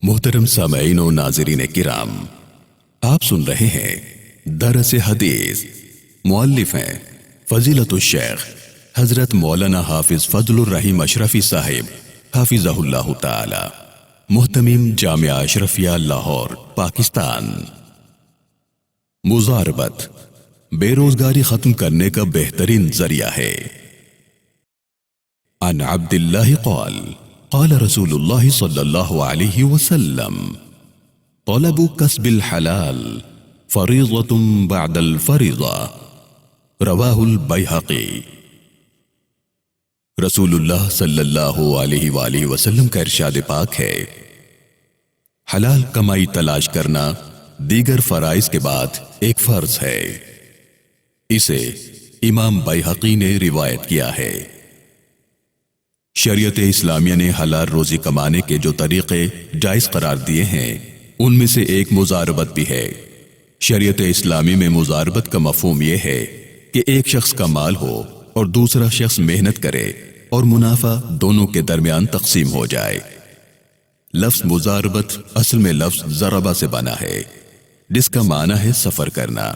मोहतरम सामईन और नाज़रीन किराम, आप सुन रहे हैं दरस हदीस। मुअल्लिफ हैं फजीलतुल शेख हजरत मौलाना हाफिज फजलुर रहीम अशरफी साहिब हाफिज़हुल्लाह ताला, मुहतमिम जामिया अशरफिया लाहौर पाकिस्तान। मुज़ारबत बेरोजगारी खत्म करने का बेहतरीन जरिया है। अन अब्दिल्लाह क़ाल क़ाल रसूलुल्लाह सल्लल्लाहु अलैहि वसल्लम तलबु कस्बिल हलाल फरीज़तुन बअदल फरीज़ा, रवाहुल बैहक़ी। रसूलुल्लाह सल्लल्लाहु अलैहि वसल्लम का इरशाद पाक है, हलाल कमाई तलाश करना दीगर फराइज के बाद एक फर्ज है। इसे इमाम बैहक़ी ने रिवायत किया है। शरीयत इस्लामिया ने हलाल रोजी कमाने के जो तरीके जायज करार दिए हैं, उनमें से एक मुज़ारबत भी है। शरीयत इस्लामी में मुज़ारबत का मफ़हूम यह है कि एक शख्स का माल हो और दूसरा शख्स मेहनत करे और मुनाफा दोनों के दरमियान तकसीम हो जाए। लफ्ज़ मुज़ारबत असल में लफ्ज़ ज़रबा से बना है, जिसका माना है सफर करना।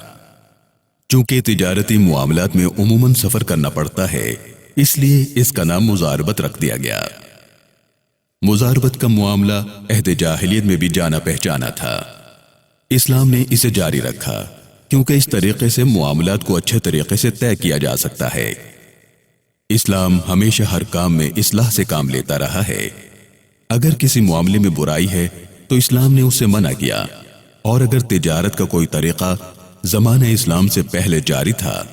चूंकि तिजारती मुआमलात में उमूमन सफर करना पड़ता है, इसलिए इसका नाम मुज़ारबत रख दिया गया। मुज़ारबत का मामला अहद जाहिलियत में भी जाना पहचाना था। इस्लाम ने इसे जारी रखा क्योंकि इस तरीके से मुआमलात को अच्छे तरीके से तय किया जा सकता है। इस्लाम हमेशा हर काम में इस्लाह से काम लेता रहा है। अगर किसी मामले में बुराई है तो इस्लाम ने उससे मना किया, और अगर तिजारत का कोई तरीका ज़माने इस्लाम से पहले जारी था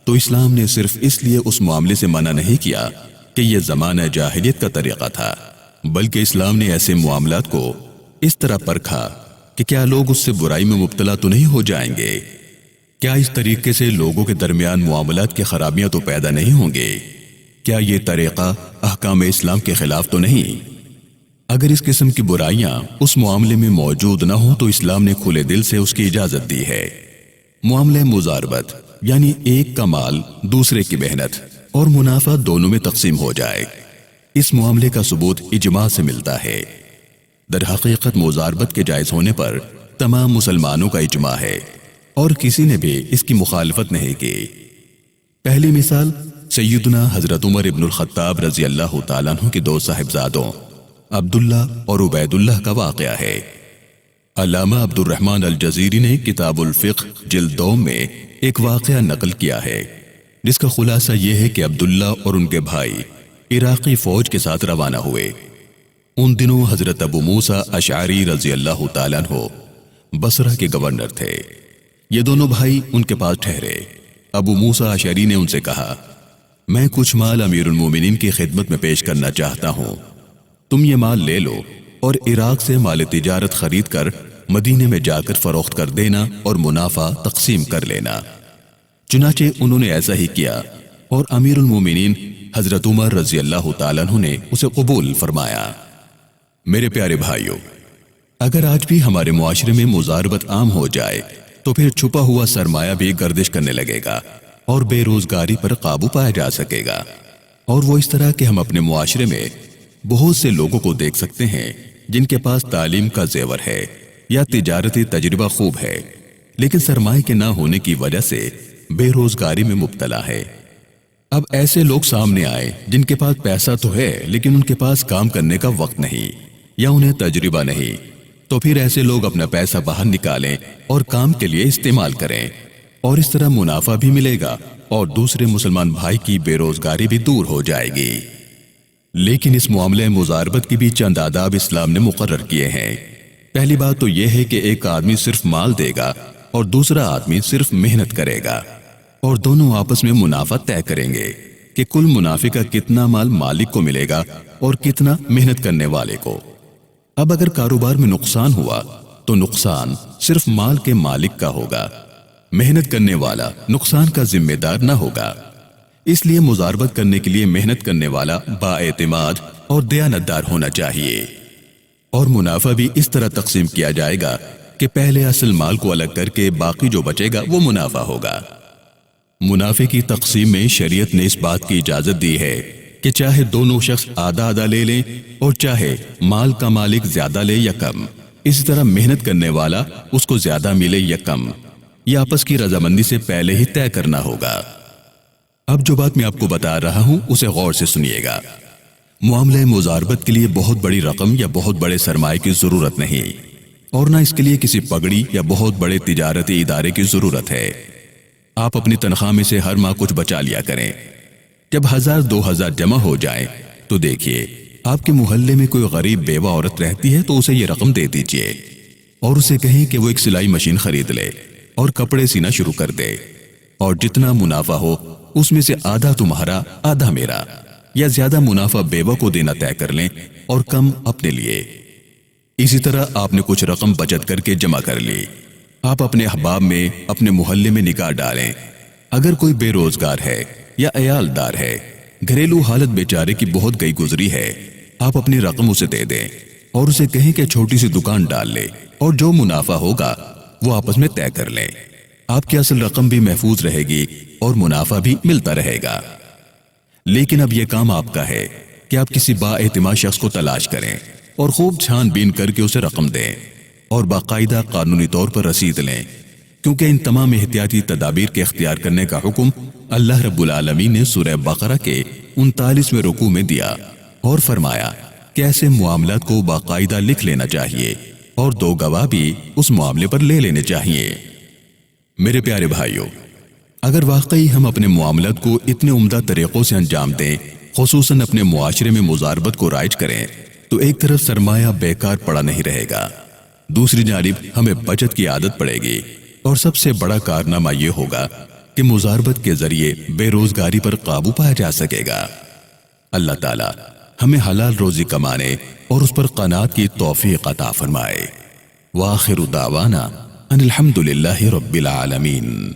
तो इस्लाम ने सिर्फ इसलिए उस मामले से मना नहीं किया कि यह ज़माना जाहिलियत का तरीका था, बल्कि इस्लाम ने ऐसे मामलात को इस तरह परखा कि क्या लोग उससे बुराई में मुब्तला तो नहीं हो जाएंगे, क्या इस तरीके से लोगों के दरमियान मामलात की खराबियां तो पैदा नहीं होंगे, क्या ये तरीका अहकाम इस्लाम के खिलाफ तो नहीं। अगर इस किस्म की बुराइयां उस मामले में मौजूद न हो तो इस्लाम ने खुले दिल से उसकी इजाजत दी है। मामले मुज़ारबत यानी एक का माल दूसरे की मेहनत और मुनाफा दोनों में तकसीम हो जाए, इस मामले का सबूत इजमा से मिलता है। दर हकीकत मुज़ारबत के जायज होने पर तमाम मुसलमानों का इजमा है और किसी ने भी इसकी मुखालफत नहीं की। पहली मिसाल सैयदना हजरत उमर इब्नुल खत्ताब रज़ी अल्लाह ताला अन्हु के दो साहिबजादों अब्दुल्ला और उबैदुल्लाह का वाक़या है। अल्लामा अब्दुर्रहमान अल जज़ीरी ने किताबुल फ़िक़्ह जिल्द 2 में एक वाक़या नकल किया है, जिसका खुलासा यह है कि अब्दुल्ला और उनके भाई इराक़ी फौज के साथ रवाना हुए। उन दिनों हजरत अबू मूसा अशअरी रज़ी अल्लाह ताला अन्हु बसरा के गवर्नर थे। ये दोनों भाई उनके पास ठहरे। अबू मूसा अशअरी ने उनसे कहा, मैं कुछ माल अमीरुल मोमिनीन की खिदमत में पेश करना चाहता हूं, तुम ये माल ले लो और इराक से माल तिजारत खरीद कर मदीने में जाकर फरोख्त कर देना और मुनाफा तकसीम कर लेना। चुनाचे उन्होंने ऐसा ही किया और अमीरुल मोमिनीन हजरत उमर रज़ी अल्लाह ताला अन्हु ने उसे कबूल फरमाया। मेरे प्यारे भाइयों, अगर आज भी हमारे मुआशरे में मुज़ारबत आम हो जाए तो फिर छुपा हुआ सरमाया भी गर्दिश करने लगेगा और बेरोजगारी पर काबू पाया जा सकेगा। और वो इस तरह कि हम अपने मुआशरे में बहुत से लोगों को देख सकते हैं जिनके पास तालीम का जेवर है या तिजारती तजुर्बा खूब है, लेकिन सरमाए के ना होने की वजह से बेरोजगारी में मुब्तला है। अब ऐसे लोग सामने आए जिनके पास पैसा तो है लेकिन उनके पास काम करने का वक्त नहीं या उन्हें तजुर्बा नहीं, तो फिर ऐसे लोग अपना पैसा बाहर निकालें और काम के लिए इस्तेमाल करें, और इस तरह मुनाफा भी मिलेगा और दूसरे मुसलमान भाई की बेरोजगारी भी दूर हो जाएगी। लेकिन इस मामले मुज़ारबत की भी चंद आदाब इस्लाम ने मुकर्रर किए हैं। पहली बात तो यह है कि एक आदमी सिर्फ माल देगा और दूसरा आदमी सिर्फ मेहनत करेगा, और दोनों आपस में मुनाफा तय करेंगे कि कुल मुनाफे का कितना माल मालिक को मिलेगा और कितना मेहनत करने वाले को। अब अगर कारोबार में नुकसान हुआ तो नुकसान सिर्फ माल के मालिक का होगा, मेहनत करने वाला नुकसान का जिम्मेदार न होगा। इसलिए मुज़ारबत करने के लिए मेहनत करने वाला बाएतिमाद और दयानतदार होना चाहिए, और मुनाफा भी इस तरह तकसीम किया जाएगा कि पहले असल माल को अलग करके बाकी जो बचेगा वो मुनाफा होगा। मुनाफे की तकसीम में शरीयत ने इस बात की इजाजत दी है کہ چاہے دونوں شخص آدھا آدھا لے لیں اور چاہے مال کا مالک زیادہ لے یا کم، اسی طرح محنت کرنے والا اس کو زیادہ ملے یا کم، یہ آپس کی رضامندی سے پہلے ہی طے کرنا ہوگا۔ اب جو بات میں آپ کو بتا رہا ہوں اسے غور سے سنیے گا۔ معاملہ مضاربت کے لیے بہت بڑی رقم یا بہت بڑے سرمایے کی ضرورت نہیں، اور نہ اس کے لیے کسی پگڑی یا بہت بڑے تجارتی ادارے کی ضرورت ہے۔ آپ اپنی تنخواہ میں سے ہر ماہ کچھ بچا لیا کریں۔ جب 1000-2000 جمع ہو جائیں تو دیکھیے آپ کے محلے میں کوئی غریب بیوہ عورت رہتی ہے تو اسے یہ رقم دے دیجئے اور اسے کہیں کہ وہ ایک سلائی مشین خرید لے اور کپڑے سینا شروع کر دے، اور جتنا منافع ہو اس میں سے آدھا تمہارا آدھا میرا، یا زیادہ منافع بیوہ کو دینا طے کر لیں اور کم اپنے لیے۔ اسی طرح آپ نے کچھ رقم بچت کر کے جمع کر لی۔ آپ اپنے احباب میں اپنے محلے میں نکاح ڈالیں۔ اگر کوئی بے روزگار ہے یا عیال دار ہے، گھریلو حالت بیچارے کی بہت گئی گزری ہے، آپ اپنی رقم اسے دے دیں اور اسے کہیں کہ چھوٹی سی دکان ڈال لے اور جو منافع ہوگا وہ آپس میں طے کر لیں۔ آپ کی اصل رقم بھی محفوظ رہے گی اور منافع بھی ملتا رہے گا۔ لیکن اب یہ کام آپ کا ہے کہ آپ کسی با اعتماد شخص کو تلاش کریں اور خوب چھان بین کر کے اسے رقم دیں اور باقاعدہ قانونی طور پر رسید لیں، کیونکہ ان تمام احتیاطی تدابیر کے اختیار کرنے کا حکم اللہ رب العالمین نے سورہ بقرہ کے 39ویں رکوع میں دیا اور فرمایا کہ ایسے معاملات کو باقاعدہ لکھ لینا چاہیے اور 2 گواہ بھی اس معاملے پر لے لینے چاہیے۔ میرے پیارے بھائیوں، اگر واقعی ہم اپنے معاملات کو اتنے عمدہ طریقوں سے انجام دیں، خصوصاً اپنے معاشرے میں مضاربت کو رائج کریں، تو ایک طرف سرمایہ بیکار پڑا نہیں رہے گا، دوسری جانب ہمیں بچت کی عادت پڑے گی، اور سب سے بڑا کارنامہ یہ ہوگا کہ مضاربت کے ذریعے بے روزگاری پر قابو پایا جا سکے گا۔ اللہ تعالی ہمیں حلال روزی کمانے اور اس پر قناعت کی توفیق عطا فرمائے۔ وآخر دعوانا ان الحمد للہ رب العالمین۔